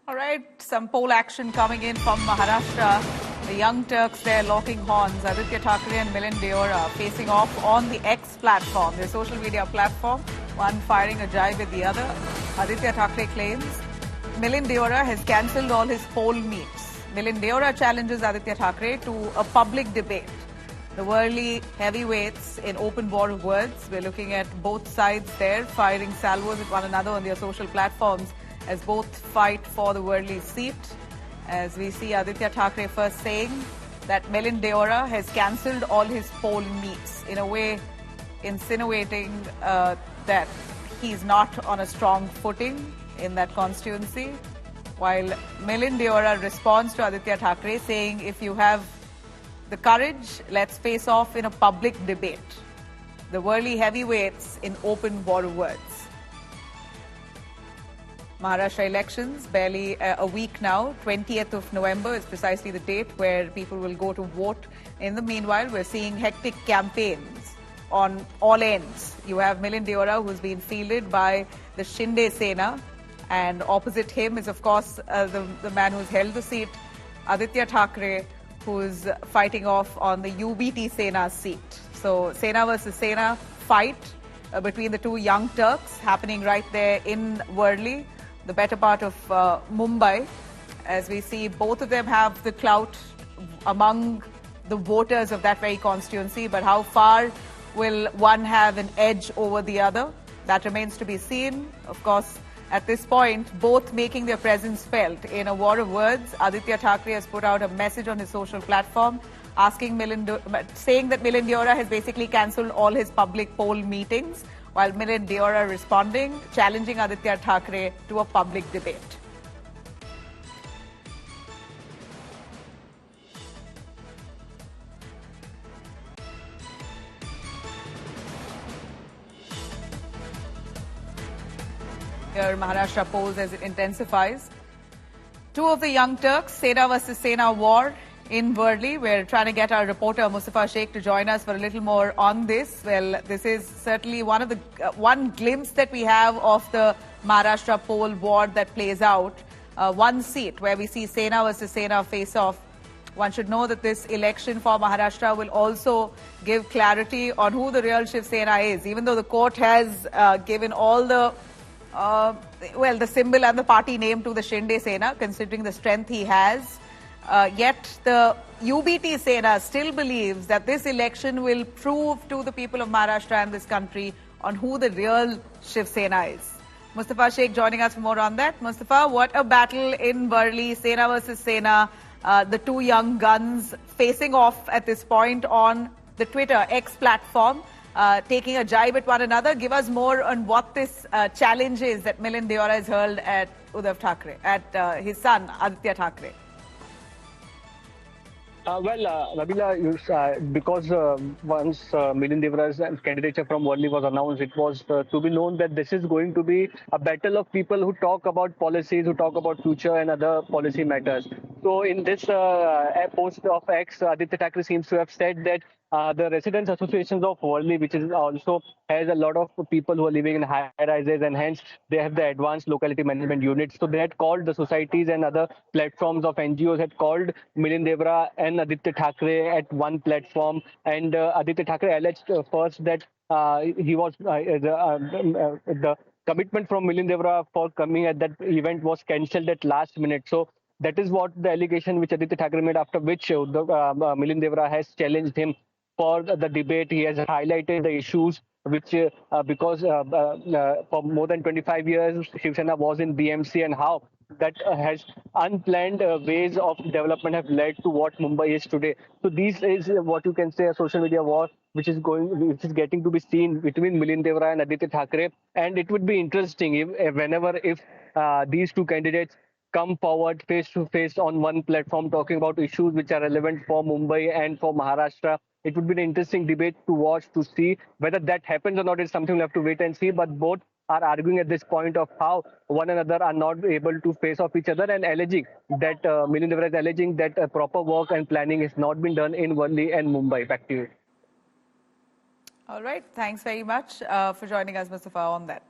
All right, some poll action coming in from Maharashtra. The Young Turks there locking horns. Aditya Thackeray and Milind Deora facing off on the X platform, their social media platform, one firing a jibe with the other. Aditya Thackeray claims Milind Deora has cancelled all his poll meets. Milind Deora challenges Aditya Thackeray to a public debate. The worldly heavyweights in open war of words. We're looking at both sides there firing salvos at one another on their social platforms as both fight for the worldly seat. As we see Aditya Thackeray first saying that Milind Deora has cancelled all his poll meets, in a way insinuating that he's not on a strong footing in that constituency, while Milind Deora responds to Aditya Thackeray saying, if you have the courage, let's face off in a public debate. The worldly heavyweights in open war of words. Maharashtra elections, barely a week now. 20th of November is precisely the date where people will go to vote. In the meanwhile, we're seeing hectic campaigns on all ends. You have Milind Deora, who's been fielded by the Shinde Sena, and opposite him is, of course, the man who's held the seat, Aditya Thackeray, who's fighting off on the UBT Sena seat. So, Sena versus Sena fight between the two Young Turks happening right there in Worli, the better part of Mumbai. As we see, both of them have the clout among the voters of that very constituency, but how far will one have an edge over the other? That remains to be seen. Of course, at this point, both making their presence felt in a war of words. Aditya Thackeray has put out a message on his social platform asking saying that Milind Deora has basically cancelled all his public poll meetings, while Milind Deora responding, challenging Aditya Thackeray to a public debate. Here, Maharashtra polls as it intensifies. Two of the Young Turks, Sena versus Sena war in Worli. We're trying to get our reporter Mustafa Sheikh to join us for a little more on this. Well, this is certainly one glimpse that we have of the Maharashtra poll war that plays out. One seat where we see Sena versus Sena face off. One should know that this election for Maharashtra will also give clarity on who the real Shiv Sena is, even though the court has given all the the symbol and the party name to the Shinde Sena, considering the strength he has. Yet the UBT Sena still believes that this election will prove to the people of Maharashtra and this country on who the real Shiv Sena is. Mustafa Sheikh joining us for more on that. Mustafa, what a battle in Worli, Sena versus Sena, the two young guns facing off at this point on the Twitter X platform. Taking a jibe at one another. Give us more on what this challenge is that Milind Deora has hurled at Uddhav Thackeray, at his son Aditya Thackeray. Nabila, because once Milind Deora's candidature from Worli was announced, it was to be known that this is going to be a battle of people who talk about policies, who talk about future and other policy matters. So in this post of X, Aditya Thackeray seems to have said that the residents associations of Worli, which is also has a lot of people who are living in high rises, and hence they have the advanced locality management units. So they had called the societies and other platforms of NGOs had called Milind Deora and Aditya Thackeray at one platform. And Aditya Thackeray alleged first that he was the commitment from Milind Deora for coming at that event was cancelled at last minute. So that is what the allegation which Aditya Thackeray made, after which Milind Deora has challenged him for the debate. He has highlighted the issues which, because for more than 25 years, Shiv Sena was in BMC, and how that has unplanned ways of development have led to what Mumbai is today. So this is what you can say a social media war, which is getting to be seen between Milind Deora and Aditya Thackeray. And it would be interesting if these two candidates come forward face to face on one platform talking about issues which are relevant for Mumbai and for Maharashtra. It would be an interesting debate to watch, to see whether that happens or not is something we'll have to wait and see. But both are arguing at this point of how one another are not able to face off each other, and alleging that Milind Deora is alleging that proper work and planning has not been done in Worli and Mumbai. Back to you. All right. Thanks very much for joining us, Mustafa, on that.